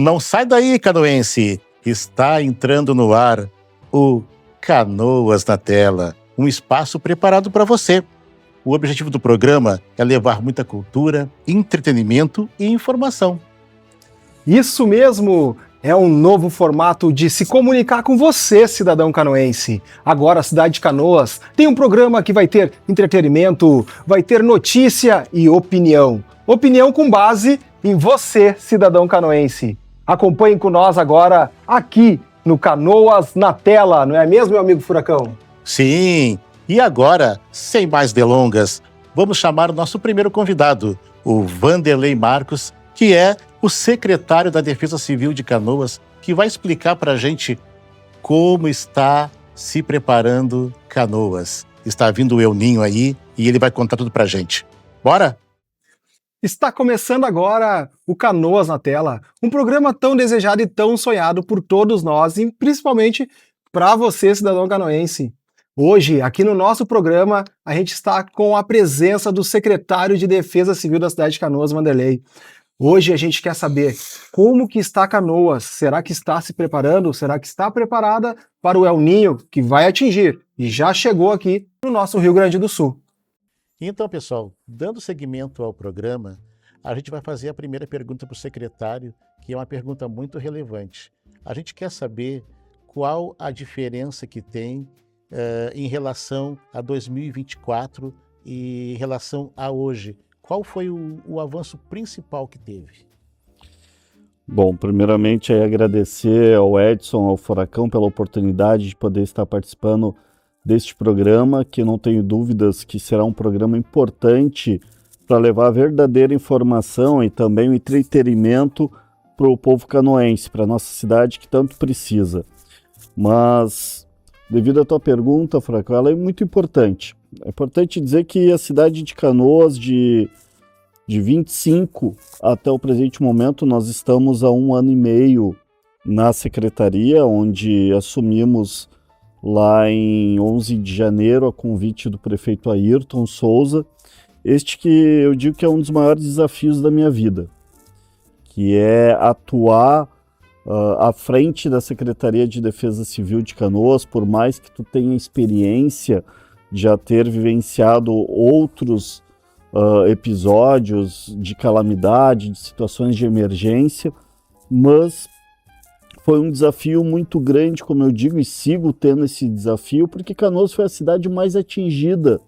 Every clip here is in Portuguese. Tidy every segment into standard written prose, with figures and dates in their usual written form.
Não sai daí, canoense! Está entrando no ar o Canoas na Tela, um espaço preparado para você. O objetivo do programa é levar muita cultura, entretenimento e informação. Isso mesmo! É um novo formato de se comunicar com você, cidadão canoense. Agora a cidade de Canoas tem um programa que vai ter entretenimento, vai ter notícia e opinião. Opinião com base em você, cidadão canoense. Acompanhe com nós agora aqui no Canoas na Tela, não é mesmo, meu amigo Furacão? Sim! E agora, sem mais delongas, vamos chamar o nosso primeiro convidado, o Vanderlei Marcos, que é o secretário da Defesa Civil de Canoas, que vai explicar para a gente como está se preparando Canoas. Está vindo o El Ninho aí e ele vai contar tudo para a gente. Bora? Está começando agora o Canoas na Tela, um programa tão desejado e tão sonhado por todos nós, e principalmente para você, cidadão canoense. Hoje, aqui no nosso programa, a gente está com a presença do secretário de Defesa Civil da cidade de Canoas, Vanderlei. Hoje a gente quer saber como que está Canoas. Será que está se preparando? Será que está preparada para o El Ninho que vai atingir e já chegou aqui no nosso Rio Grande do Sul? Então, pessoal, dando seguimento ao programa, a gente vai fazer a primeira pergunta para o secretário, que é uma pergunta muito relevante. A gente quer saber qual a diferença que tem em relação a 2024 e em relação a hoje. Qual foi o avanço principal que teve? Bom, primeiramente agradecer ao Edson, ao Furacão, pela oportunidade de poder estar participando deste programa, que não tenho dúvidas que será um programa importante para levar a verdadeira informação e também o entretenimento para o povo canoense, para a nossa cidade que tanto precisa. Mas, devido à tua pergunta, Furacão, ela é muito importante. É importante dizer que a cidade de Canoas, de 25 até o presente momento, nós estamos há 1 ano e meio na secretaria, onde assumimos lá em 11 de janeiro, a convite do prefeito Ayrton Souza, este que eu digo que é um dos maiores desafios da minha vida, que é atuar à frente da Secretaria de Defesa Civil de Canoas, por mais que tu tenha experiência de já ter vivenciado outros episódios de calamidade, de situações de emergência, mas foi um desafio muito grande, como eu digo, e sigo tendo esse desafio, porque Canoas foi a cidade mais atingida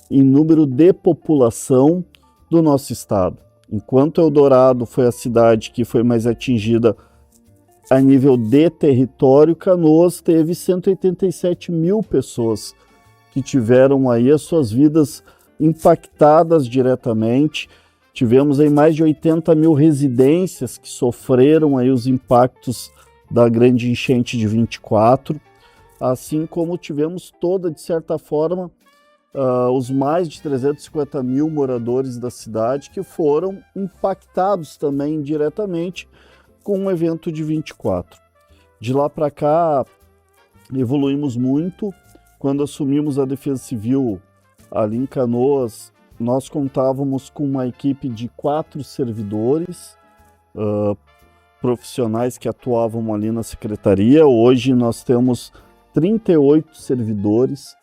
em número de população do nosso estado. Enquanto Eldorado foi a cidade que foi mais atingida a nível de território, Canoas teve 187 mil pessoas que tiveram aí as suas vidas impactadas diretamente. Tivemos aí mais de 80 mil residências que sofreram aí os impactos da grande enchente de 24, assim como tivemos de certa forma, os mais de 350 mil moradores da cidade que foram impactados também diretamente com o evento de 24. De lá para cá, evoluímos muito. Quando assumimos a Defesa Civil ali em Canoas, nós contávamos com uma equipe de 4 servidores profissionais que atuavam ali na secretaria. Hoje nós temos 38 servidores,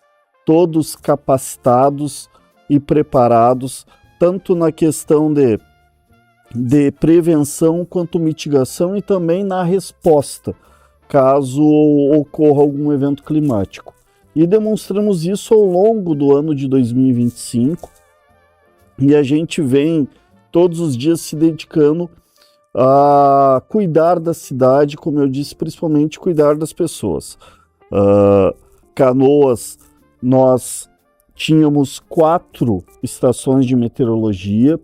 todos capacitados e preparados, tanto na questão de prevenção quanto mitigação e também na resposta, caso ocorra algum evento climático. E demonstramos isso ao longo do ano de 2025, e a gente vem todos os dias se dedicando a cuidar da cidade, como eu disse, principalmente cuidar das pessoas. Canoas, nós tínhamos 4 estações de meteorologia,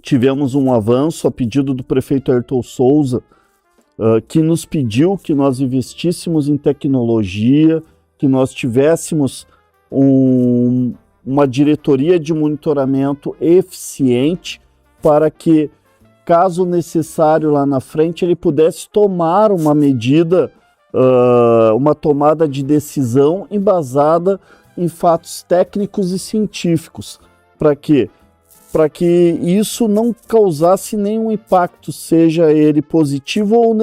tivemos um avanço a pedido do prefeito Ayrton Souza, que nos pediu que nós investíssemos em tecnologia, que nós tivéssemos uma diretoria de monitoramento eficiente para que, caso necessário lá na frente, ele pudesse tomar uma medida, uma tomada de decisão embasada em fatos técnicos e científicos, para que para que isso não causasse nenhum impacto, seja ele positivo ou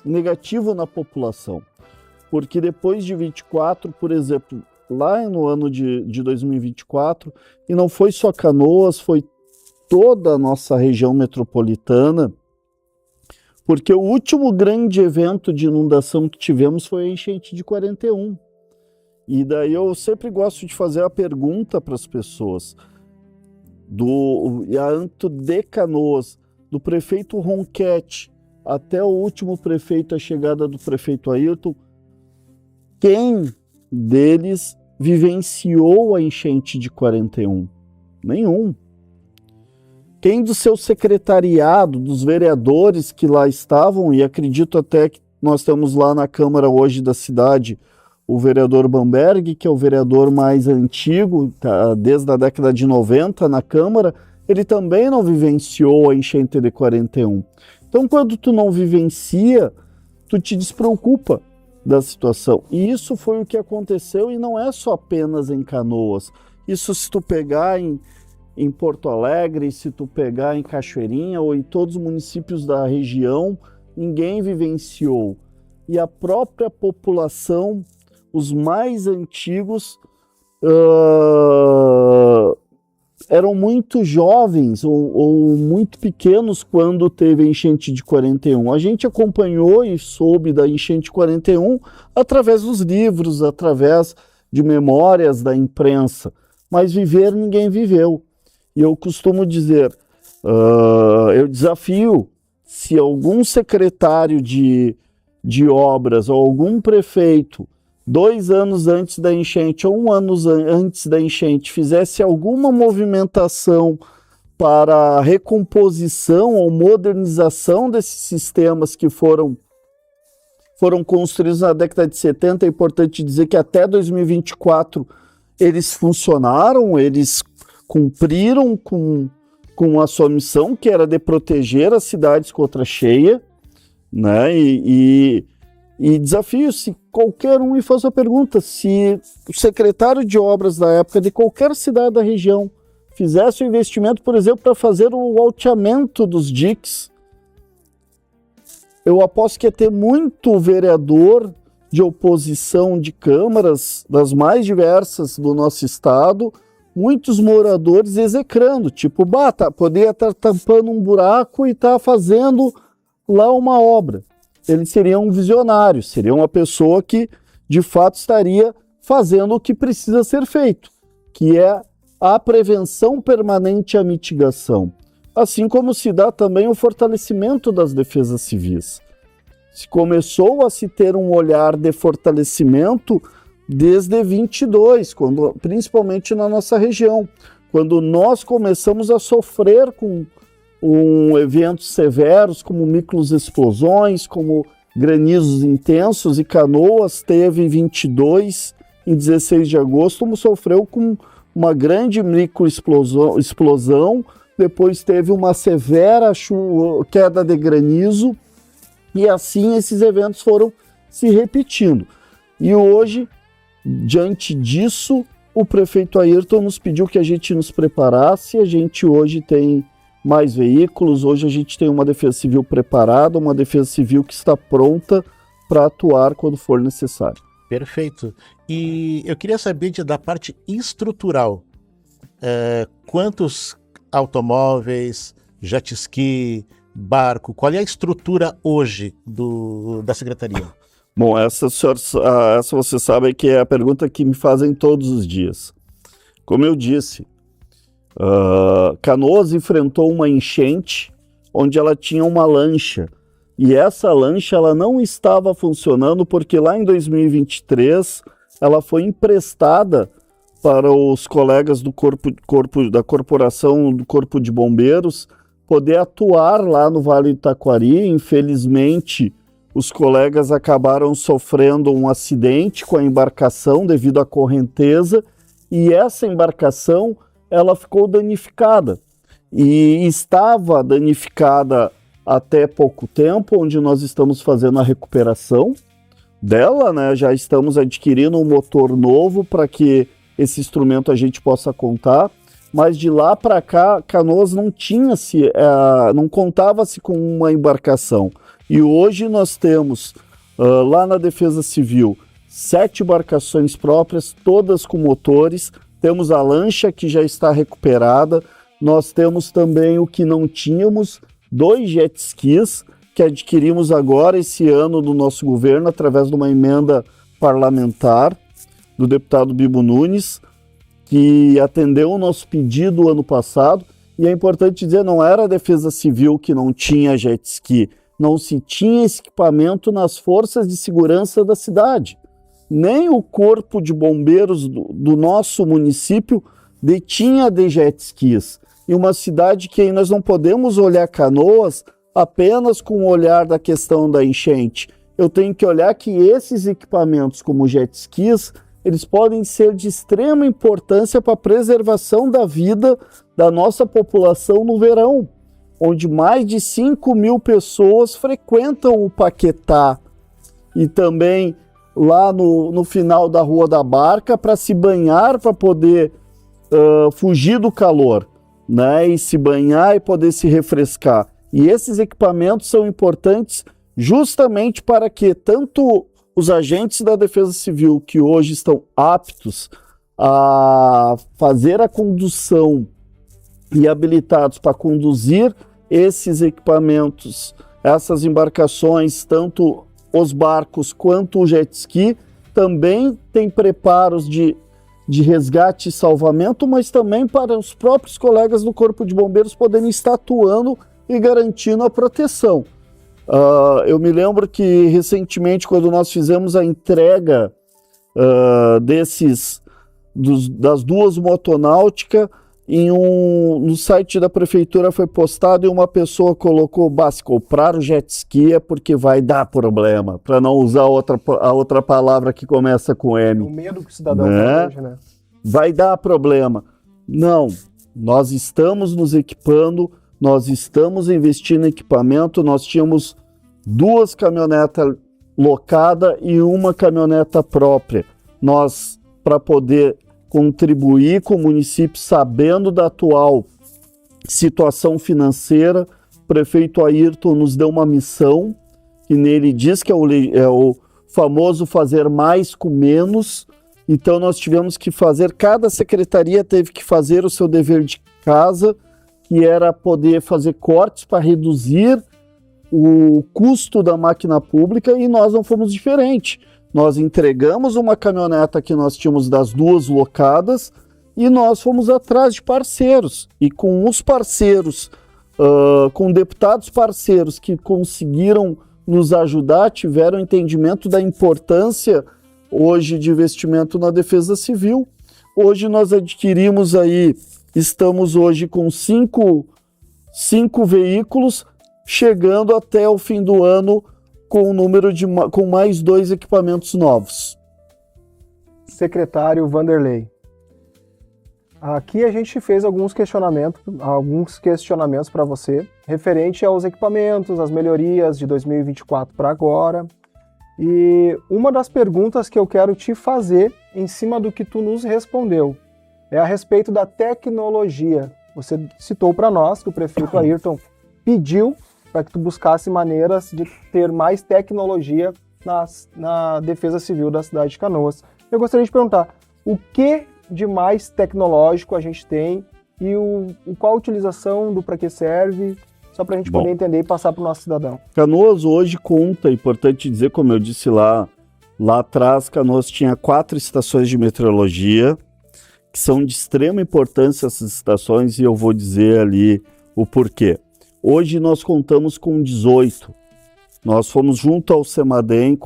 negativo na população. Porque depois de 24, por exemplo, lá no ano de 2024, e não foi só Canoas, foi toda a nossa região metropolitana, porque o último grande evento de inundação que tivemos foi a enchente de 41. E daí eu sempre gosto de fazer a pergunta para as pessoas, do Anto de Canoas, do prefeito Ronquete até o último prefeito, a chegada do prefeito Ayrton, quem deles vivenciou a enchente de 41? Nenhum. Quem do seu secretariado, dos vereadores que lá estavam, e acredito até que nós temos lá na Câmara hoje da cidade, o vereador Bamberg, que é o vereador mais antigo, tá, desde a década de 90 na Câmara, ele também não vivenciou a enchente de 41. Então, quando tu não vivencia, tu te despreocupa da situação. E isso foi o que aconteceu, e não é só apenas em Canoas. Isso se tu pegar em Porto Alegre, se tu pegar em Cachoeirinha ou em todos os municípios da região, ninguém vivenciou. E a própria população, os mais antigos, eram muito jovens ou muito pequenos quando teve a enchente de 41. A gente acompanhou e soube da enchente de 41 através dos livros, através de memórias da imprensa, mas viver ninguém viveu. E eu costumo dizer, eu desafio, se algum secretário de obras ou algum prefeito 2 anos antes da enchente ou 1 ano antes da enchente fizesse alguma movimentação para a recomposição ou modernização desses sistemas que foram construídos na década de 70, é importante dizer que até 2024 eles funcionaram, eles cumpriram com a sua missão, que era de proteger as cidades contra a cheia, né? E desafio, se qualquer um, e faço a pergunta, se o secretário de obras da época de qualquer cidade da região fizesse o investimento, por exemplo, para fazer o alteamento dos diques, eu aposto que ia ter muito vereador de oposição de câmaras das mais diversas do nosso estado, muitos moradores execrando, tipo, poderia estar tampando um buraco e estar fazendo lá uma obra. Ele seria um visionário, seria uma pessoa que, de fato, estaria fazendo o que precisa ser feito, que é a prevenção permanente e a mitigação. Assim como se dá também o fortalecimento das defesas civis. Se começou a se ter um olhar de fortalecimento desde 22, principalmente na nossa região, quando nós começamos a sofrer com eventos severos, como microexplosões, como granizos intensos, e Canoas teve 22, em 16 de agosto, como sofreu com uma grande microexplosão, depois teve uma severa queda de granizo, e assim esses eventos foram se repetindo. E hoje, diante disso, o prefeito Ayrton nos pediu que a gente nos preparasse. A gente hoje tem mais veículos, hoje a gente tem uma defesa civil preparada, uma defesa civil que está pronta para atuar quando for necessário. Perfeito. E eu queria saber da parte estrutural. Quantos automóveis, jet ski, barco, qual é a estrutura hoje da Secretaria? Bom, essa você sabe que é a pergunta que me fazem todos os dias. Como eu disse, Canoas enfrentou uma enchente onde ela tinha uma lancha, e essa lancha ela não estava funcionando porque lá em 2023 ela foi emprestada para os colegas do da corporação do Corpo de Bombeiros poder atuar lá no Vale do Taquari. Infelizmente, os colegas acabaram sofrendo um acidente com a embarcação devido à correnteza, e essa embarcação ela ficou danificada, e estava danificada até pouco tempo, onde nós estamos fazendo a recuperação dela, né? Já estamos adquirindo um motor novo para que esse instrumento a gente possa contar. mas de lá para cá, Canoas não contava-se com uma embarcação. E hoje nós temos, lá na Defesa Civil, 7 embarcações próprias, todas com motores. Temos a lancha, que já está recuperada. Nós temos também o que não tínhamos, 2 jet skis, que adquirimos agora esse ano do nosso governo, através de uma emenda parlamentar do deputado Bibo Nunes, que atendeu o nosso pedido ano passado. E é importante dizer, não era a Defesa Civil que não tinha jet ski, não se tinha esse equipamento nas forças de segurança da cidade. Nem o Corpo de Bombeiros do nosso município detinha de jet skis. E uma cidade que aí nós não podemos olhar Canoas apenas com o olhar da questão da enchente. Eu tenho que olhar que esses equipamentos, como jet skis, eles podem ser de extrema importância para a preservação da vida da nossa população no verão, onde mais de 5.000 pessoas frequentam o Paquetá e também lá no final da Rua da Barca para se banhar, para poder fugir do calor, né? E se banhar e poder se refrescar. E esses equipamentos são importantes justamente para que tanto os agentes da Defesa Civil, que hoje estão aptos a fazer a condução e habilitados para conduzir esses equipamentos, essas embarcações, tanto os barcos quanto o jet ski, também tem preparos de resgate e salvamento, mas também para os próprios colegas do Corpo de Bombeiros poderem estar atuando e garantindo a proteção. Eu me lembro que recentemente, quando nós fizemos a entrega das 2 motonáuticas, no site da prefeitura foi postado e uma pessoa colocou: se comprar o jet ski é porque vai dar problema, para não usar a outra palavra que começa com M. O medo que o cidadão tem hoje, né? Vai dar problema. Não, nós estamos nos equipando, nós estamos investindo em equipamento, nós tínhamos 2 caminhonetas locadas e 1 caminhoneta própria. Nós, para poder contribuir com o município, sabendo da atual situação financeira, o prefeito Ayrton nos deu uma missão, que nele diz que é o famoso fazer mais com menos. Então nós tivemos que fazer, cada secretaria teve que fazer o seu dever de casa, que era poder fazer cortes para reduzir o custo da máquina pública, e nós não fomos diferente. Nós entregamos uma caminhoneta que nós tínhamos das 2 locadas e nós fomos atrás de parceiros. E com os parceiros, com deputados parceiros que conseguiram nos ajudar, tiveram entendimento da importância hoje de investimento na Defesa Civil. Hoje nós adquirimos aí, estamos hoje com 5 veículos, chegando até o fim do ano com o número com mais 2 equipamentos novos. Secretário Vanderlei, aqui a gente fez alguns questionamentos para você, referente aos equipamentos, as melhorias de 2024 para agora. E uma das perguntas que eu quero te fazer, em cima do que tu nos respondeu, é a respeito da tecnologia. Você citou para nós que o prefeito Ayrton pediu para que tu buscasse maneiras de ter mais tecnologia na Defesa Civil da cidade de Canoas. Eu gostaria de perguntar, o que de mais tecnológico a gente tem e qual a utilização para que serve, só para a gente poder entender e passar para o nosso cidadão. Canoas hoje conta, é importante dizer, como eu disse lá atrás, Canoas tinha 4 estações de meteorologia, que são de extrema importância essas estações, e eu vou dizer ali o porquê. Hoje nós contamos com 18. Nós fomos junto ao Semadem,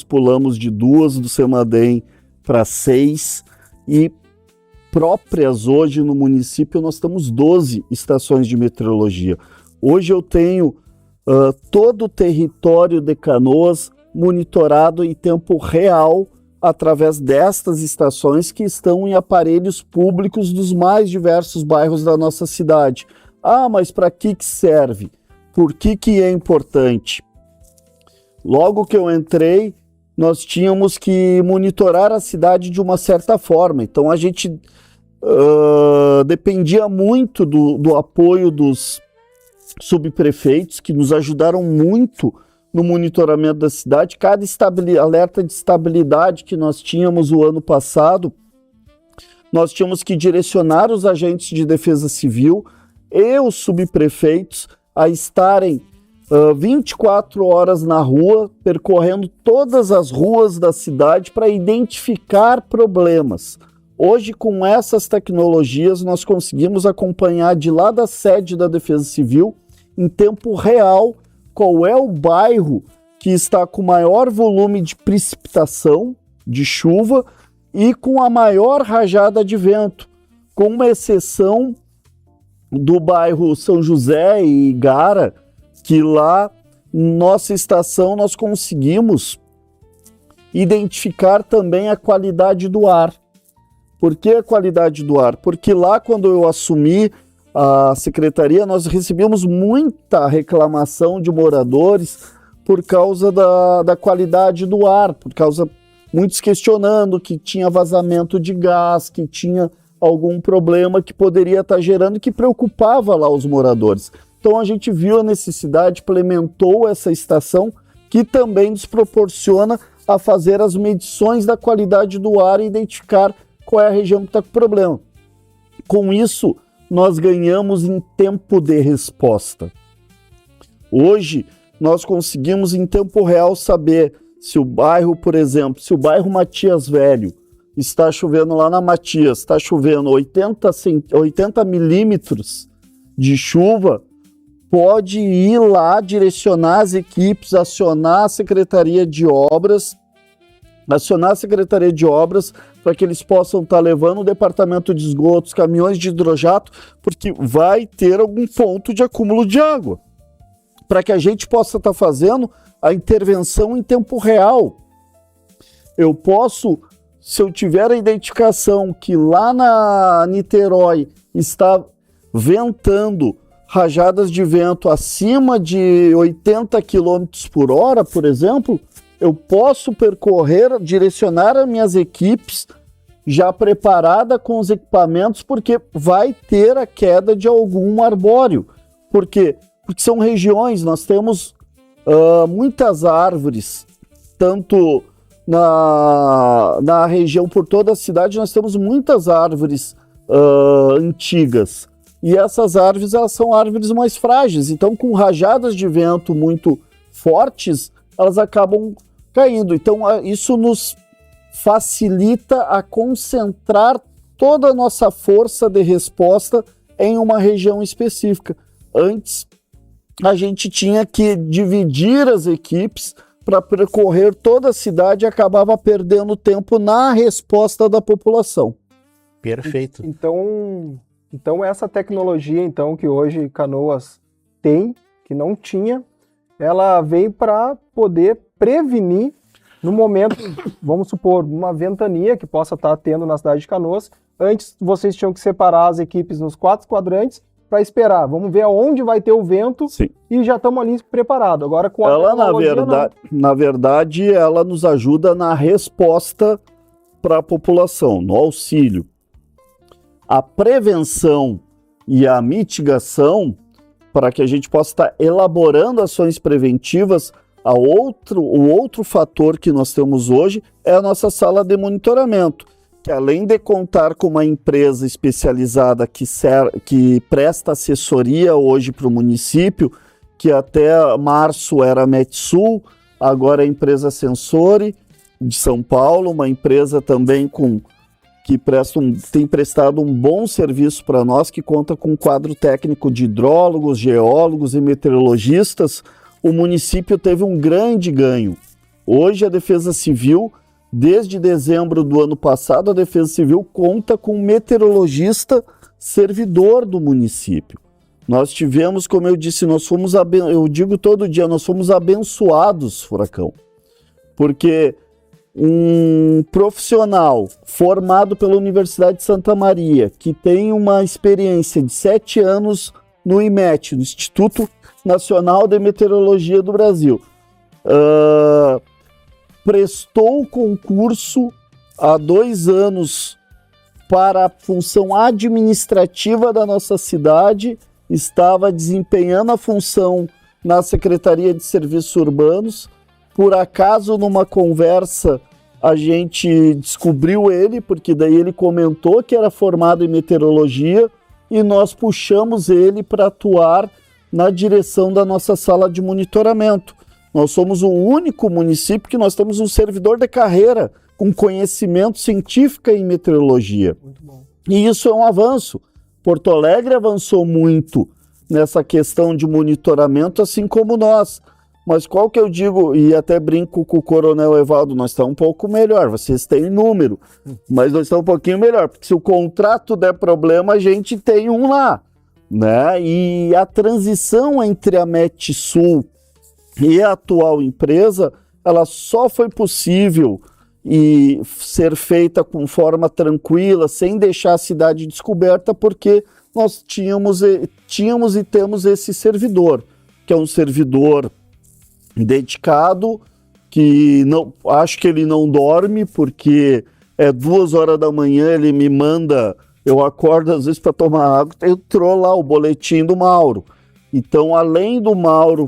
pulamos de 2 do Semadem para 6, e próprias hoje no município nós temos 12 estações de meteorologia. Hoje eu tenho todo o território de Canoas monitorado em tempo real através destas estações, que estão em aparelhos públicos dos mais diversos bairros da nossa cidade. Mas para que serve? Por que é importante? Logo que eu entrei, nós tínhamos que monitorar a cidade de uma certa forma. Então a gente dependia muito do apoio dos subprefeitos, que nos ajudaram muito no monitoramento da cidade. Cada alerta de estabilidade que nós tínhamos o ano passado, nós tínhamos que direcionar os agentes de defesa civil e os subprefeitos a estarem 24 horas na rua, percorrendo todas as ruas da cidade para identificar problemas. Hoje, com essas tecnologias, nós conseguimos acompanhar de lá da sede da Defesa Civil, em tempo real, qual é o bairro que está com maior volume de precipitação, de chuva, e com a maior rajada de vento, com uma exceção do bairro São José e Igara, que lá, nossa estação, nós conseguimos identificar também a qualidade do ar. Por que a qualidade do ar? Porque lá, quando eu assumi a secretaria, nós recebemos muita reclamação de moradores por causa da qualidade do ar, por causa, muitos questionando que tinha vazamento de gás, que tinha algum problema que poderia estar gerando, que preocupava lá os moradores. Então a gente viu a necessidade, implementou essa estação, que também nos proporciona a fazer as medições da qualidade do ar e identificar qual é a região que está com problema. Com isso, nós ganhamos em tempo de resposta. Hoje, nós conseguimos em tempo real saber se o bairro, por exemplo, se o bairro Matias Velho está chovendo lá na Matias, está chovendo 80 milímetros de chuva, pode ir lá, direcionar as equipes, acionar a Secretaria de Obras, para que eles possam estar levando o departamento de esgotos, caminhões de hidrojato, porque vai ter algum ponto de acúmulo de água, para que a gente possa estar fazendo a intervenção em tempo real. Eu posso, se eu tiver a identificação que lá na Niterói está ventando rajadas de vento acima de 80 km por hora, por exemplo, eu posso percorrer, direcionar as minhas equipes já preparada com os equipamentos, porque vai ter a queda de algum arbóreo. Por quê? Porque são regiões, nós temos muitas árvores, tanto na região, por toda a cidade, nós temos muitas árvores antigas. E essas árvores, elas são árvores mais frágeis, então com rajadas de vento muito fortes, elas acabam caindo. Então isso nos facilita a concentrar toda a nossa força de resposta em uma região específica. Antes, a gente tinha que dividir as equipes para percorrer toda a cidade e acabava perdendo tempo na resposta da população. Perfeito. Então essa tecnologia então que hoje Canoas tem, que não tinha, ela veio para poder prevenir no momento, vamos supor, uma ventania que possa estar tendo na cidade de Canoas. Antes vocês tinham que separar as equipes nos 4 quadrantes para esperar. Vamos ver aonde vai ter o vento. Sim. E já estamos ali preparados. Agora com a tecnologia, na verdade, ela nos ajuda na resposta para a população, no auxílio. A prevenção e a mitigação, para que a gente possa estar elaborando ações preventivas, o outro fator que nós temos hoje é a nossa sala de monitoramento, que além de contar com uma empresa especializada que presta assessoria hoje para o município, que até março era a Metsul, agora é a empresa Sensori de São Paulo, uma empresa também que tem prestado um bom serviço para nós, que conta com um quadro técnico de hidrólogos, geólogos e meteorologistas. O município teve um grande ganho. Hoje a Defesa Civil, desde dezembro do ano passado, a Defesa Civil conta com um meteorologista servidor do município. Nós tivemos, como eu disse, eu digo todo dia, nós fomos abençoados, Furacão, porque um profissional formado pela Universidade de Santa Maria, que tem uma experiência de 7 anos no IMET, no Instituto Nacional de Meteorologia do Brasil, prestou o concurso há 2 anos para a função administrativa da nossa cidade, estava desempenhando a função na Secretaria de Serviços Urbanos. Por acaso, numa conversa, a gente descobriu ele, porque daí ele comentou que era formado em meteorologia, e nós puxamos ele para atuar na direção da nossa sala de monitoramento. Nós somos o único município que nós temos um servidor de carreira com conhecimento científico em meteorologia. Muito bom. E isso é um avanço. Porto Alegre avançou muito nessa questão de monitoramento, assim como nós. Mas qual que eu digo, e até brinco com o Coronel Evaldo, nós estamos um pouco melhor, vocês têm número, mas nós estamos um pouquinho melhor, porque se o contrato der problema, a gente tem um lá, né? E a transição entre a Metsul e a atual empresa, ela só foi possível e ser feita com forma tranquila, sem deixar a cidade descoberta, porque nós tínhamos e temos esse servidor, que é um servidor dedicado, que não, acho que ele não dorme, porque é 2 horas da manhã, ele me manda, eu acordo às vezes para tomar água, entrou lá o boletim do Mauro. Então, além do Mauro,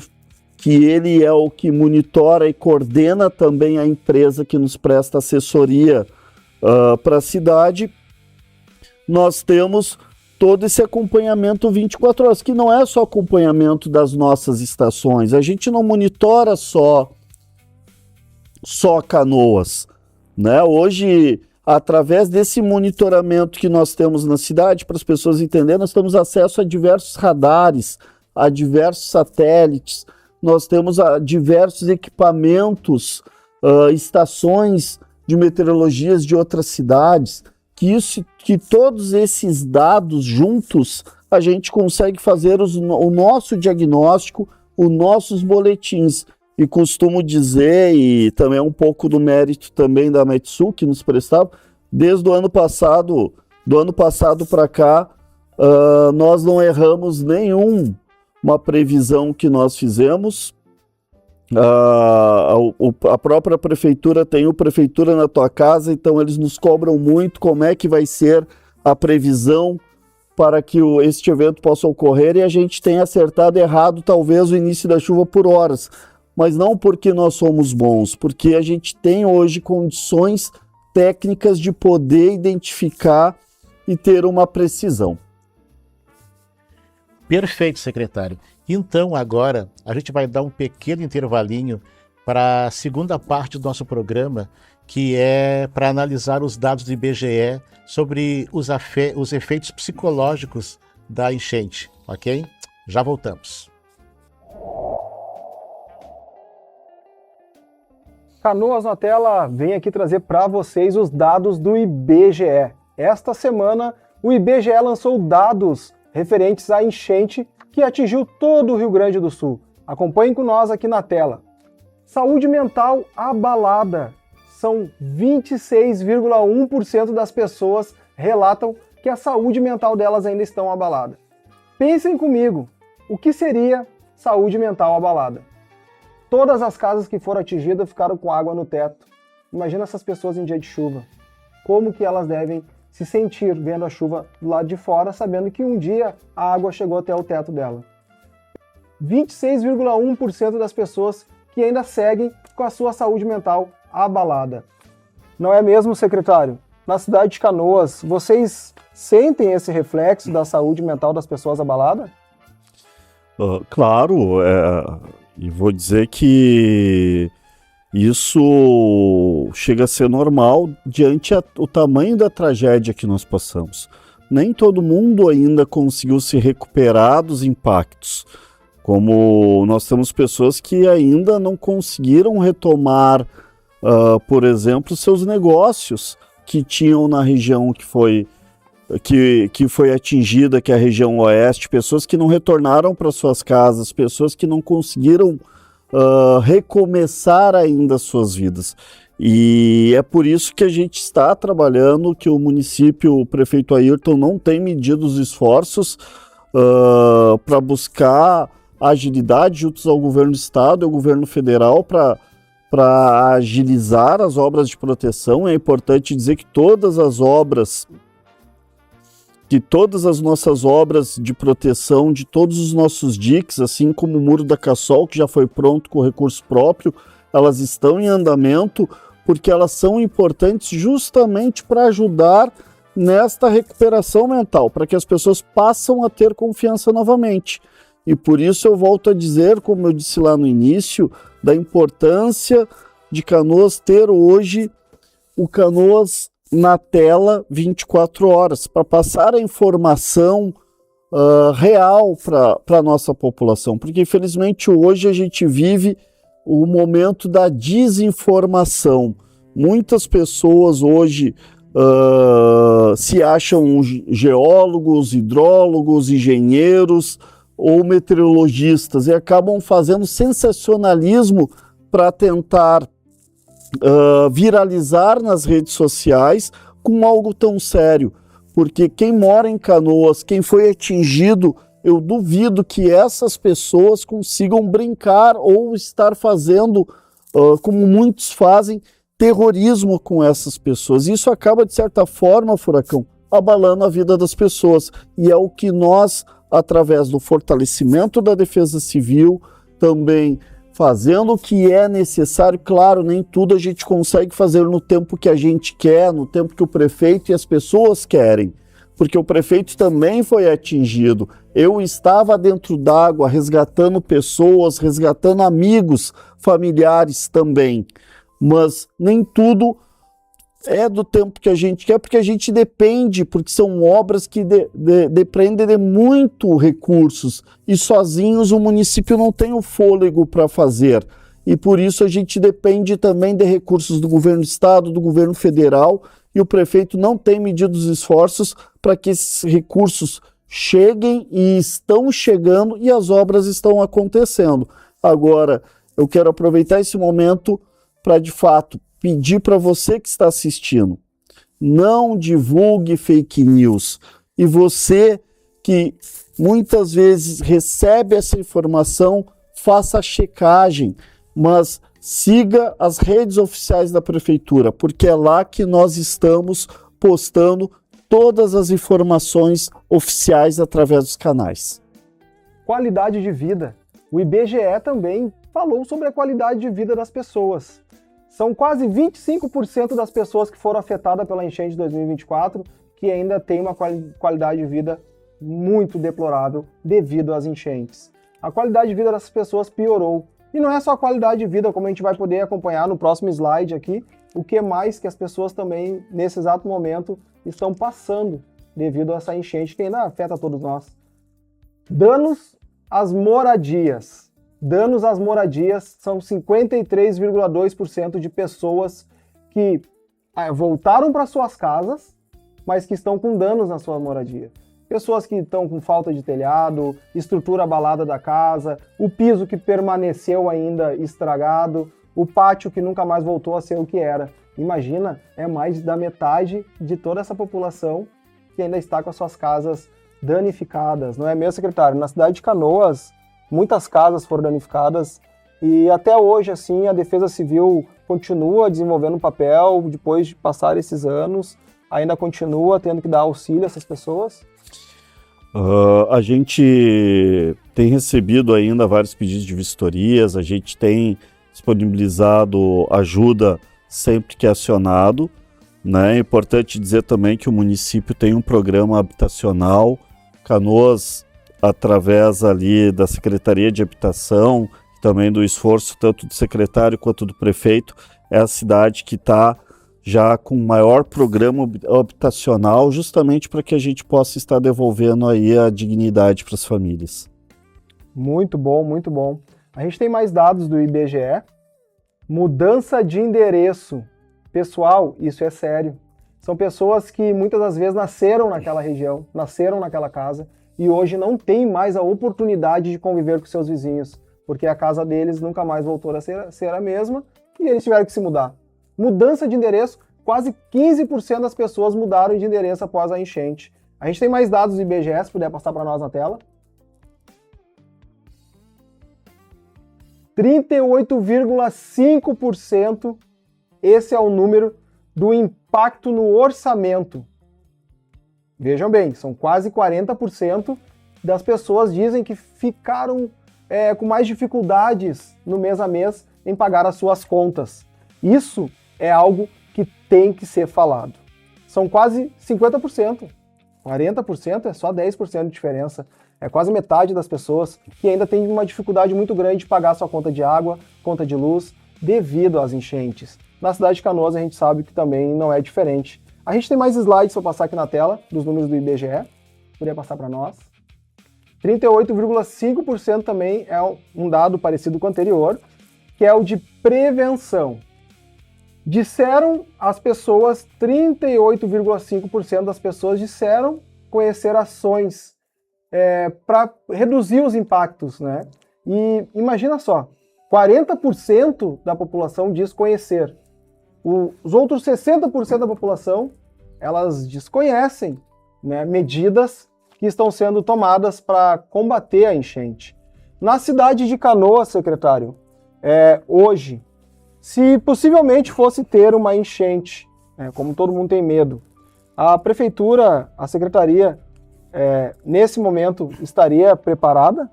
que ele é o que monitora e coordena também a empresa que nos presta assessoria para a cidade, nós temos todo esse acompanhamento 24 horas, que não é só acompanhamento das nossas estações, a gente não monitora só Canoas, né? Hoje, através desse monitoramento que nós temos na cidade, para as pessoas entenderem, nós temos acesso a diversos radares, a diversos satélites, nós temos diversos equipamentos, estações de meteorologias de outras cidades, que todos esses dados juntos, a gente consegue fazer o nosso diagnóstico, os nossos boletins. E costumo dizer, e também é um pouco do mérito também da Metsul, que nos prestava, desde o ano passado para cá, nós não erramos uma previsão que nós fizemos. A própria prefeitura tem o Prefeitura na Tua Casa, então eles nos cobram muito como é que vai ser a previsão para que este evento possa ocorrer, e a gente tem acertado errado talvez o início da chuva por horas, mas não porque nós somos bons, porque a gente tem hoje condições técnicas de poder identificar e ter uma precisão. Perfeito, secretário. Então, agora, a gente vai dar um pequeno intervalinho para a segunda parte do nosso programa, que é para analisar os dados do IBGE sobre os efeitos psicológicos da enchente, ok? Já voltamos. Canoas na Tela vem aqui trazer para vocês os dados do IBGE. Esta semana, o IBGE lançou dados referentes à enchente que atingiu todo o Rio Grande do Sul. Acompanhem com nós aqui na tela. Saúde mental abalada. São 26,1% das pessoas relatam que a saúde mental delas ainda estão abalada. Pensem comigo, o que seria saúde mental abalada? Todas as casas que foram atingidas ficaram com água no teto. Imagina essas pessoas em dia de chuva. Como que elas devem se sentir vendo a chuva do lado de fora, sabendo que um dia a água chegou até o teto dela. 26,1% das pessoas que ainda seguem com a sua saúde mental abalada. Não é mesmo, secretário? Na cidade de Canoas, vocês sentem esse reflexo da saúde mental das pessoas abalada? Claro, e vou dizer que isso chega a ser normal diante o tamanho da tragédia que nós passamos. Nem todo mundo ainda conseguiu se recuperar dos impactos. Como nós temos pessoas que ainda não conseguiram retomar, por exemplo, seus negócios que tinham na região que foi atingida, que é a região oeste, pessoas que não retornaram para suas casas, pessoas que não conseguiram recomeçar ainda suas vidas. E é por isso que a gente está trabalhando, que o município, o prefeito Ayrton, não tem medido os esforços para buscar agilidade junto ao governo do estado e ao governo federal para agilizar as obras de proteção. É importante dizer que todas as obras que todas as nossas obras de proteção de todos os nossos diques, assim como o Muro da Cassol, que já foi pronto com recurso próprio, elas estão em andamento porque elas são importantes justamente para ajudar nesta recuperação mental, para que as pessoas passem a ter confiança novamente. E por isso eu volto a dizer, como eu disse lá no início, da importância de Canoas ter hoje o Canoas na tela 24 horas, para passar a informação real para a nossa população, porque infelizmente hoje a gente vive o momento da desinformação. Muitas pessoas hoje se acham geólogos, hidrólogos, engenheiros ou meteorologistas e acabam fazendo sensacionalismo para tentar viralizar nas redes sociais com algo tão sério, porque quem mora em Canoas, quem foi atingido, eu duvido que essas pessoas consigam brincar ou estar fazendo, como muitos fazem, terrorismo com essas pessoas. Isso acaba, de certa forma, Furacão, abalando a vida das pessoas, e é o que nós, através do fortalecimento da Defesa Civil, também fazendo o que é necessário. Claro, nem tudo a gente consegue fazer no tempo que a gente quer, no tempo que o prefeito e as pessoas querem, porque o prefeito também foi atingido. Eu estava dentro d'água resgatando pessoas, resgatando amigos, familiares também, mas nem tudo é do tempo que a gente quer, porque a gente depende, porque são obras que dependem de muito recursos e sozinhos o município não tem o fôlego para fazer. E por isso a gente depende também de recursos do governo do estado, do governo federal, e o prefeito não tem medido os esforços para que esses recursos cheguem, e estão chegando, e as obras estão acontecendo. Agora, eu quero aproveitar esse momento para, de fato, pedir para você que está assistindo, não divulgue fake news. E você que muitas vezes recebe essa informação, faça a checagem, mas siga as redes oficiais da prefeitura, porque é lá que nós estamos postando todas as informações oficiais através dos canais. Qualidade de vida. O IBGE também falou sobre a qualidade de vida das pessoas. São quase 25% das pessoas que foram afetadas pela enchente de 2024 que ainda têm uma qualidade de vida muito deplorável devido às enchentes. A qualidade de vida dessas pessoas piorou. E não é só a qualidade de vida, como a gente vai poder acompanhar no próximo slide aqui, o que mais que as pessoas também, nesse exato momento, estão passando devido a essa enchente que ainda afeta todos nós. Danos às moradias. Danos às moradias são 53,2% de pessoas que voltaram para suas casas, mas que estão com danos na sua moradia. Pessoas que estão com falta de telhado, estrutura abalada da casa, o piso que permaneceu ainda estragado, o pátio que nunca mais voltou a ser o que era. Imagina, é mais da metade de toda essa população que ainda está com as suas casas danificadas, não é mesmo, secretário? Na cidade de Canoas, muitas casas foram danificadas e até hoje, assim, a Defesa Civil continua desenvolvendo papel, depois de passar esses anos, ainda continua tendo que dar auxílio a essas pessoas? A gente tem recebido ainda vários pedidos de vistorias, a gente tem disponibilizado ajuda sempre que é acionado, né? É importante dizer também que o município tem um programa habitacional, Canoas, através ali da Secretaria de Habitação, também do esforço tanto do secretário quanto do prefeito, é a cidade que está já com o maior programa habitacional, justamente para que a gente possa estar devolvendo aí a dignidade para as famílias. Muito bom, muito bom. A gente tem mais dados do IBGE. Mudança de endereço. Pessoal, isso é sério. São pessoas que muitas das vezes nasceram naquela região, nasceram naquela casa, e hoje não tem mais a oportunidade de conviver com seus vizinhos, porque a casa deles nunca mais voltou a ser a mesma, e eles tiveram que se mudar. Mudança de endereço, quase 15% das pessoas mudaram de endereço após a enchente. A gente tem mais dados do IBGE, se puder passar para nós na tela. 38,5%, esse é o número do impacto no orçamento. Vejam bem, são quase 40% das pessoas dizem que ficaram com mais dificuldades no mês a mês em pagar as suas contas. Isso é algo que tem que ser falado. São quase 50%. 40% é só 10% de diferença. É quase metade das pessoas que ainda tem uma dificuldade muito grande de pagar sua conta de água, conta de luz, devido às enchentes. Na cidade de Canoas a gente sabe que também não é diferente. A gente tem mais slides para passar aqui na tela, dos números do IBGE. Poderia passar para nós. 38,5% também é um dado parecido com o anterior, que é o de prevenção. Disseram as pessoas, 38,5% das pessoas disseram conhecer ações para reduzir os impactos, né? E imagina só, 40% da população diz conhecer. Os outros 60% da população, elas desconhecem, né, medidas que estão sendo tomadas para combater a enchente. Na cidade de Canoas, secretário, hoje, se possivelmente fosse ter uma enchente, como todo mundo tem medo, a prefeitura, a secretaria, nesse momento, estaria preparada?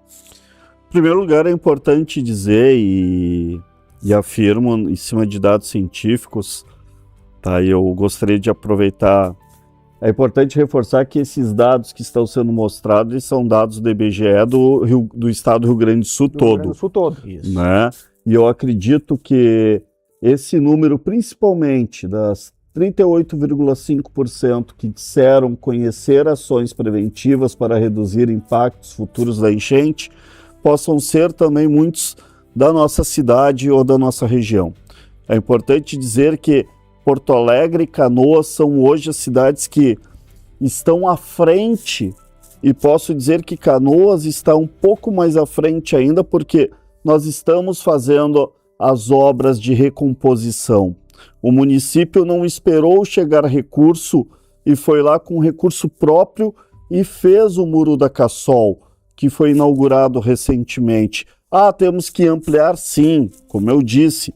Em primeiro lugar, é importante dizer e afirmo em cima de dados científicos, tá? E eu gostaria de aproveitar. É importante reforçar que esses dados que estão sendo mostrados eles são dados do IBGE do estado do Rio Grande do Sul todo. Rio Grande do Sul todo. Isso. Né? E eu acredito que esse número, principalmente das 38,5% que disseram conhecer ações preventivas para reduzir impactos futuros da enchente, possam ser também muitos da nossa cidade ou da nossa região. É importante dizer que Porto Alegre e Canoas são hoje as cidades que estão à frente, e posso dizer que Canoas está um pouco mais à frente ainda, porque nós estamos fazendo as obras de recomposição. O município não esperou chegar recurso e foi lá com recurso próprio e fez o Muro da Cassol, que foi inaugurado recentemente. Temos que ampliar, sim, como eu disse.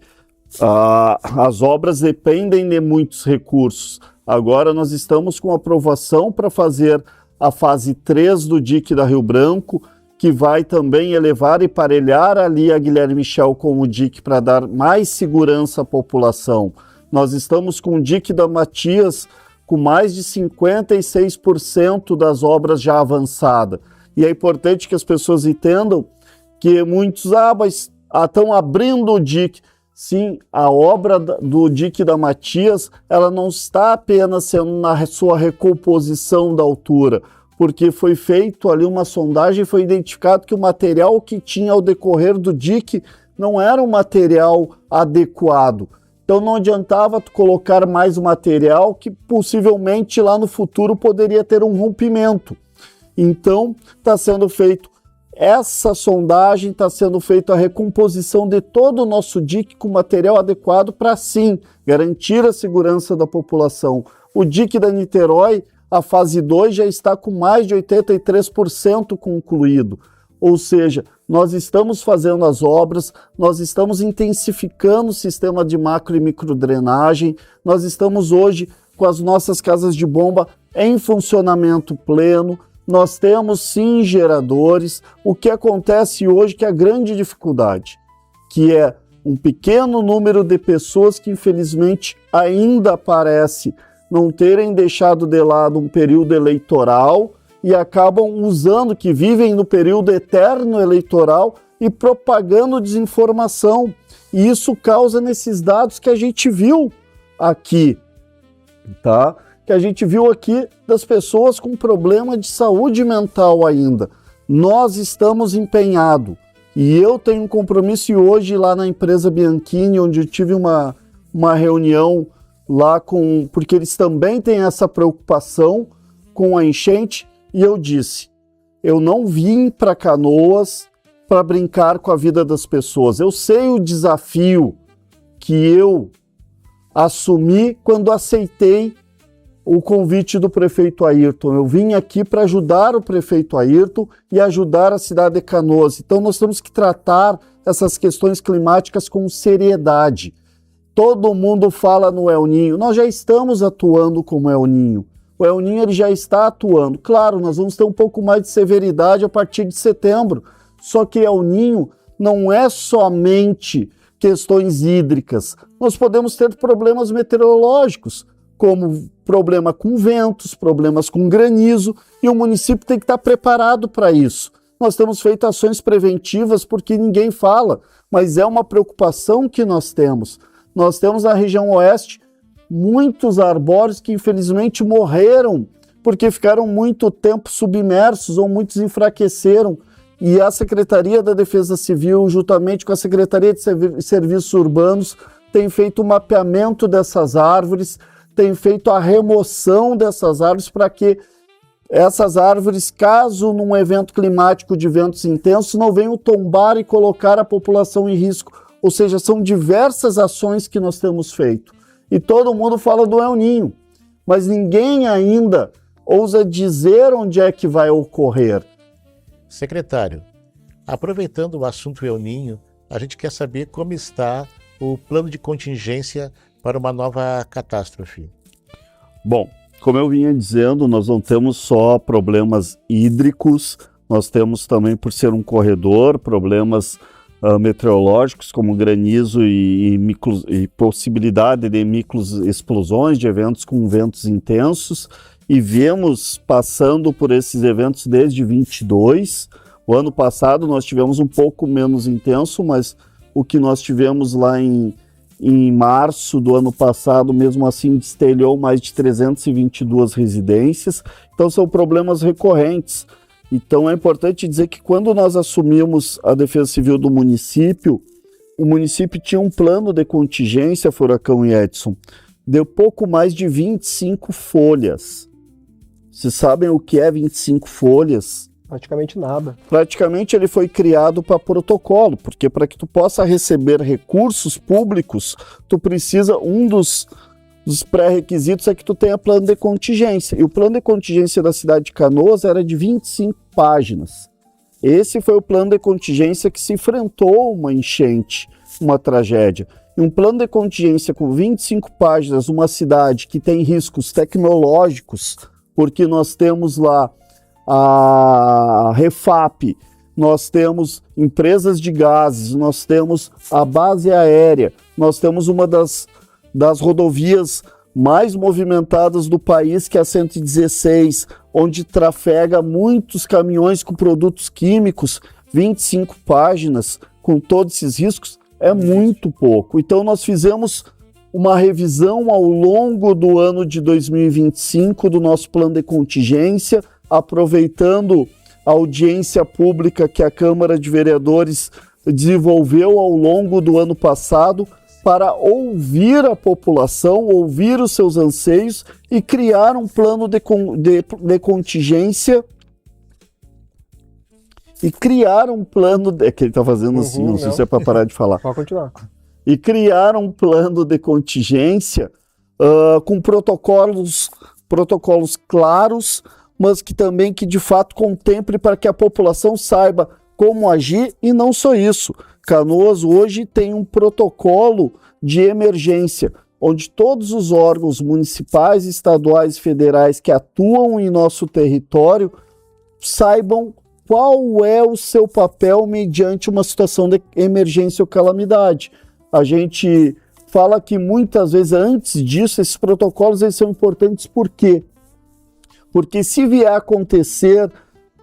As obras dependem de muitos recursos. Agora nós estamos com aprovação para fazer a fase 3 do dique da Rio Branco, que vai também elevar e parelhar ali a Guilherme Michel com o dique para dar mais segurança à população. Nós estamos com o dique da Matias com mais de 56% das obras já avançadas. E é importante que as pessoas entendam que muitos mas estão abrindo o dique. Sim, a obra do dique da Matias, ela não está apenas sendo na sua recomposição da altura, porque foi feito ali uma sondagem e foi identificado que o material que tinha ao decorrer do dique não era um material adequado. Então não adiantava tu colocar mais um material que possivelmente lá no futuro poderia ter um rompimento. Então está sendo feito essa sondagem, está sendo feita a recomposição de todo o nosso dique com material adequado para, sim, garantir a segurança da população. O dique da Niterói, a fase 2 já está com mais de 83% concluído. Ou seja, nós estamos fazendo as obras, nós estamos intensificando o sistema de macro e microdrenagem, nós estamos hoje com as nossas casas de bomba em funcionamento pleno, nós temos sim geradores. O que acontece hoje que é a grande dificuldade, que é um pequeno número de pessoas que infelizmente ainda parece não terem deixado de lado um período eleitoral e acabam usando, que vivem no período eterno eleitoral e propagando desinformação. E isso causa nesses dados que a gente viu aqui, tá? Que a gente viu aqui das pessoas com problema de saúde mental ainda. Nós estamos empenhados. E eu tenho um compromisso hoje lá na empresa Bianchini, onde eu tive uma reunião lá porque eles também têm essa preocupação com a enchente, e eu disse, eu não vim para Canoas para brincar com a vida das pessoas. Eu sei o desafio que eu assumi quando aceitei o convite do prefeito Ayrton. Eu vim aqui para ajudar o prefeito Ayrton e ajudar a cidade de Canoas. Então nós temos que tratar essas questões climáticas com seriedade. Todo mundo fala no El Niño. Nós já estamos atuando como El Niño. O El Niño ele já está atuando. Claro, nós vamos ter um pouco mais de severidade a partir de setembro, só que El Niño não é somente questões hídricas. Nós podemos ter problemas meteorológicos, como problema com ventos, problemas com granizo, e o município tem que estar preparado para isso. Nós temos feito ações preventivas porque ninguém fala, mas é uma preocupação que nós temos. Nós temos na região oeste muitos arbóreos que infelizmente morreram porque ficaram muito tempo submersos ou muitos enfraqueceram. E a Secretaria da Defesa Civil, juntamente com a Secretaria de Serviços Urbanos, tem feito o mapeamento dessas árvores, tem feito a remoção dessas árvores para que essas árvores, caso num evento climático de ventos intensos, não venham tombar e colocar a população em risco. Ou seja, são diversas ações que nós temos feito. E todo mundo fala do El Niño, mas ninguém ainda ousa dizer onde é que vai ocorrer. Secretário, aproveitando o assunto El Niño, a gente quer saber como está o plano de contingência para uma nova catástrofe. Bom, como eu vinha dizendo, nós não temos só problemas hídricos, nós temos também, por ser um corredor, problemas meteorológicos como granizo e possibilidade de microexplosões de eventos com ventos intensos, e vemos passando por esses eventos desde 22. O ano passado nós tivemos um pouco menos intenso, mas o que nós tivemos lá em março do ano passado, mesmo assim, destelhou mais de 322 residências. Então são problemas recorrentes. Então é importante dizer que quando nós assumimos a Defesa Civil do município, o município tinha um plano de contingência, Furacão e Edson, de pouco mais de 25 folhas. Vocês sabem o que é 25 folhas? Praticamente nada. Praticamente ele foi criado para protocolo, porque para que tu possa receber recursos públicos, tu precisa, um dos pré-requisitos é que tu tenha plano de contingência. E o plano de contingência da cidade de Canoas era de 25 páginas. Esse foi o plano de contingência que se enfrentou uma enchente, uma tragédia. E um plano de contingência com 25 páginas, uma cidade que tem riscos tecnológicos, porque nós temos lá a Refap, nós temos empresas de gases, nós temos a base aérea, nós temos uma das rodovias mais movimentadas do país, que é a 116, onde trafega muitos caminhões com produtos químicos. 25 páginas com todos esses riscos é muito pouco. Então nós fizemos uma revisão ao longo do ano de 2025 do nosso plano de contingência, aproveitando a audiência pública que a Câmara de Vereadores desenvolveu ao longo do ano passado para ouvir a população, ouvir os seus anseios e criar um plano de contingência. E criar um plano... É que ele está fazendo assim, não sei se é para parar de falar. Pode continuar. E criar um plano de contingência com protocolos claros, mas que também que de fato contemple para que a população saiba como agir. E não só isso, Canoas hoje tem um protocolo de emergência, onde todos os órgãos municipais, estaduais e federais que atuam em nosso território saibam qual é o seu papel mediante uma situação de emergência ou calamidade. A gente fala que muitas vezes antes disso, esses protocolos eles são importantes. Por quê? Porque se vier a acontecer,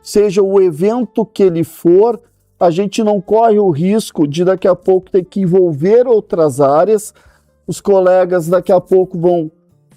seja o evento que ele for, a gente não corre o risco de daqui a pouco ter que envolver outras áreas. Os colegas daqui a pouco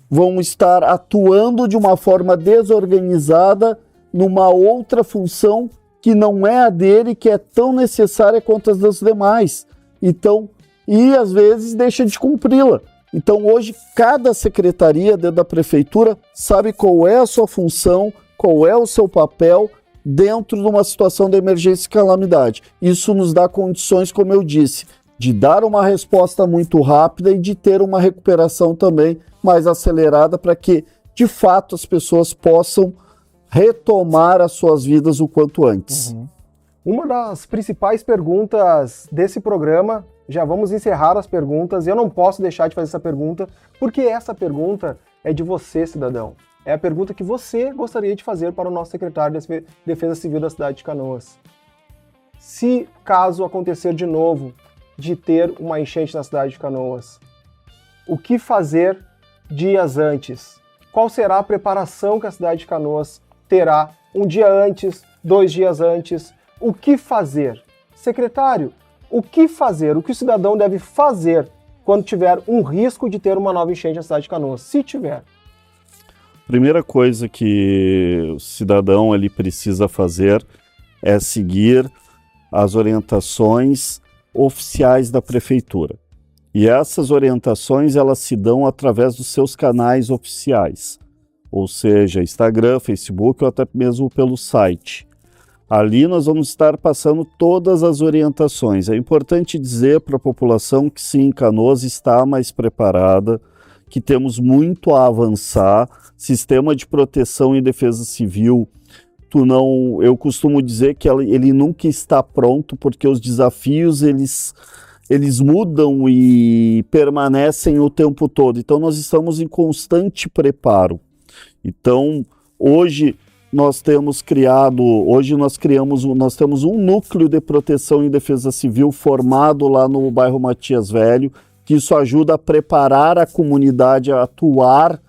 vão estar atuando de uma forma desorganizada numa outra função que não é a dele, que é tão necessária quanto as das demais. Então, e às vezes deixa de cumpri-la. Então hoje cada secretaria dentro da prefeitura sabe qual é a sua função, qual é o seu papel dentro de uma situação de emergência e calamidade. Isso nos dá condições, como eu disse, de dar uma resposta muito rápida e de ter uma recuperação também mais acelerada para que, de fato, as pessoas possam retomar as suas vidas o quanto antes. Uma das principais perguntas desse programa, já vamos encerrar as perguntas, e eu não posso deixar de fazer essa pergunta, porque essa pergunta é de você, cidadão. É a pergunta que você gostaria de fazer para o nosso secretário de Defesa Civil da cidade de Canoas. Se caso acontecer de novo de ter uma enchente na cidade de Canoas, o que fazer dias antes? Qual será a preparação que a cidade de Canoas terá um dia antes, 2 dias antes? O que fazer? Secretário, o que fazer? O que o cidadão deve fazer quando tiver um risco de ter uma nova enchente na cidade de Canoas? Se tiver. Primeira coisa que o cidadão ele precisa fazer é seguir as orientações oficiais da prefeitura. E essas orientações elas se dão através dos seus canais oficiais, ou seja, Instagram, Facebook ou até mesmo pelo site. Ali nós vamos estar passando todas as orientações. É importante dizer para a população que sim, Canoas está mais preparada, que temos muito a avançar. Sistema de proteção e defesa civil, eu costumo dizer que ele nunca está pronto, porque os desafios eles mudam e permanecem o tempo todo. Então nós estamos em constante preparo. Então hoje nós temos um núcleo de proteção e defesa civil formado lá no bairro Matias Velho, que isso ajuda a preparar a comunidade a atuar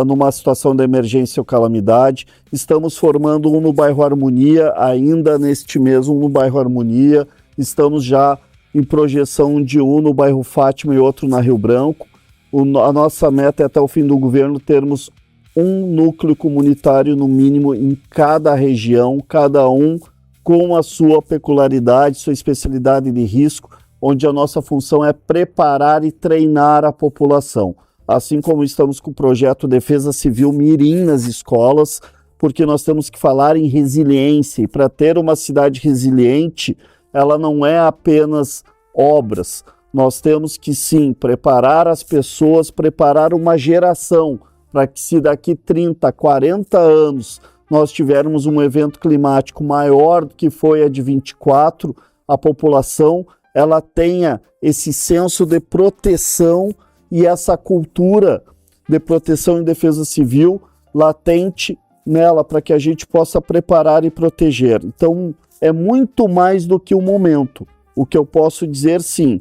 numa situação de emergência ou calamidade. Estamos formando um no bairro Harmonia, ainda neste mês um no bairro Harmonia. Estamos já em projeção de um no bairro Fátima e outro na Rio Branco. A nossa meta é até o fim do governo termos um núcleo comunitário no mínimo em cada região, cada um com a sua peculiaridade, sua especialidade de risco, onde a nossa função é preparar e treinar a população. Assim como estamos com o projeto Defesa Civil Mirim nas escolas, porque nós temos que falar em resiliência, e para ter uma cidade resiliente, ela não é apenas obras. Nós temos que sim preparar as pessoas, preparar uma geração, para que se daqui 30, 40 anos nós tivermos um evento climático maior do que foi a de 24, a população ela tenha esse senso de proteção e essa cultura de proteção e defesa civil latente nela, para que a gente possa preparar e proteger. Então, é muito mais do que o momento. O que eu posso dizer, sim,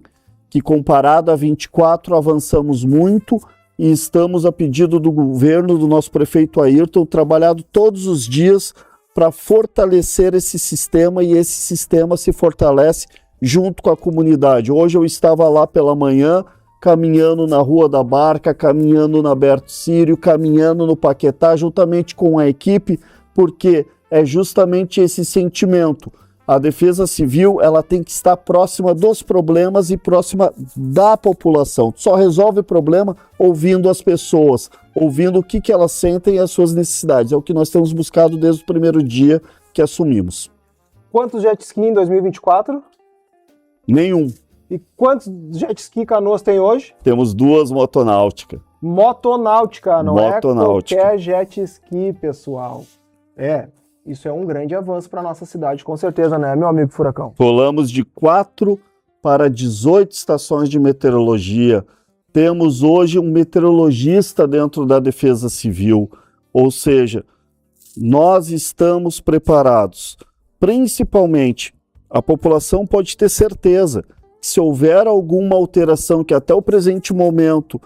que comparado a 24, avançamos muito e estamos, a pedido do governo, do nosso prefeito Ayrton, trabalhando todos os dias para fortalecer esse sistema, e esse sistema se fortalece junto com a comunidade. Hoje eu estava lá pela manhã, caminhando na Rua da Barca, caminhando na Berto Sírio, caminhando no Paquetá, juntamente com a equipe, porque é justamente esse sentimento. A defesa civil ela tem que estar próxima dos problemas e próxima da população. Só resolve o problema ouvindo as pessoas, ouvindo o que elas sentem e as suas necessidades. É o que nós temos buscado desde o primeiro dia que assumimos. Quantos jet ski em 2024? Nenhum. E quantos jet ski Canoas tem hoje? Temos 2 motonáuticas. Motonáutica, não Motonáutica. É qualquer jet ski, pessoal. Isso é um grande avanço para a nossa cidade, com certeza, né, meu amigo Furacão? Rolamos de 4 para 18 estações de meteorologia. Temos hoje um meteorologista dentro da Defesa Civil, ou seja, nós estamos preparados. Principalmente, a população pode ter certeza que se houver alguma alteração, que até o presente momento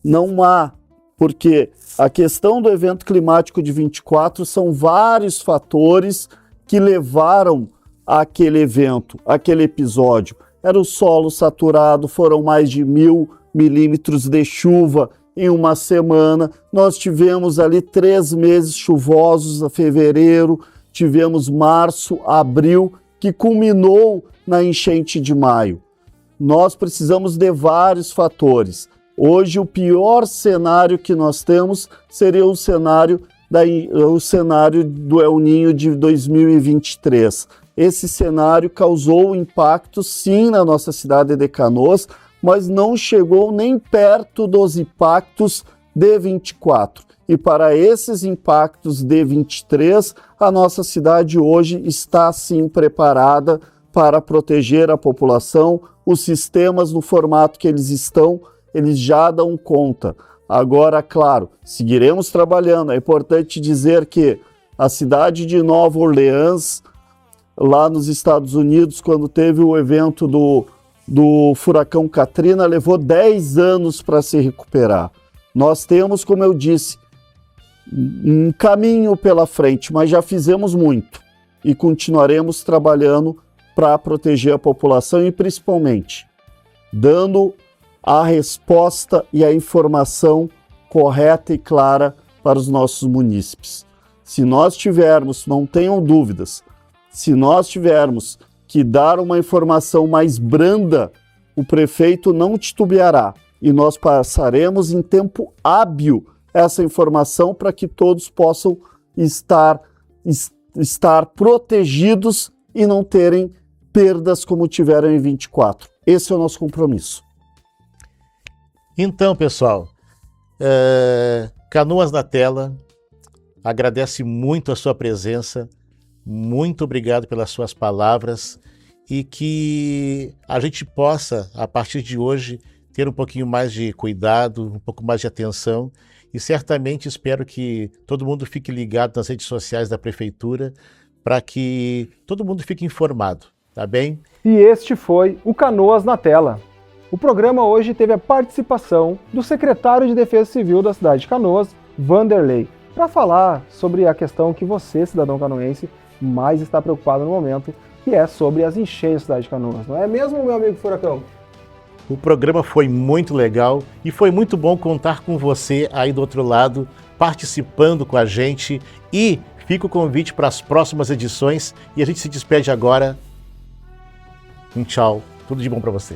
não há, porque a questão do evento climático de 24 são vários fatores que levaram àquele evento, àquele episódio. Era o solo saturado, foram mais de 1.000 milímetros de chuva em uma semana. Nós tivemos ali 3 meses chuvosos, a fevereiro, tivemos março, abril, que culminou na enchente de maio. Nós precisamos de vários fatores. Hoje, o pior cenário que nós temos seria o cenário do El Niño de 2023. Esse cenário causou impacto, sim, na nossa cidade de Canoas, mas não chegou nem perto dos impactos de 24. E para esses impactos de 23, a nossa cidade hoje está, sim, preparada para proteger a população. Os sistemas, no formato que eles estão, eles já dão conta. Agora, claro, seguiremos trabalhando. É importante dizer que a cidade de Nova Orleans, lá nos Estados Unidos, quando teve o evento do furacão Katrina, levou 10 anos para se recuperar. Nós temos, como eu disse, um caminho pela frente, mas já fizemos muito e continuaremos trabalhando para proteger a população e, principalmente, dando a resposta e a informação correta e clara para os nossos munícipes. Se nós tivermos, não tenham dúvidas, se nós tivermos que dar uma informação mais branda, o prefeito não titubeará e nós passaremos em tempo hábil essa informação para que todos possam estar protegidos e não terem perdas como tiveram em 24. Esse é o nosso compromisso. Então, pessoal, Canoas na Tela agradece muito a sua presença, muito obrigado pelas suas palavras e que a gente possa, a partir de hoje, ter um pouquinho mais de cuidado, um pouco mais de atenção e certamente espero que todo mundo fique ligado nas redes sociais da Prefeitura para que todo mundo fique informado, tá bem? E este foi o Canoas na Tela. O programa hoje teve a participação do secretário de Defesa Civil da cidade de Canoas, Vanderlei, para falar sobre a questão que você, cidadão canoense, mais está preocupado no momento, que é sobre as enchentes da cidade de Canoas. Não é mesmo, meu amigo Furacão? O programa foi muito legal e foi muito bom contar com você aí do outro lado, participando com a gente e fica o convite para as próximas edições e a gente se despede agora. Um tchau, tudo de bom para você.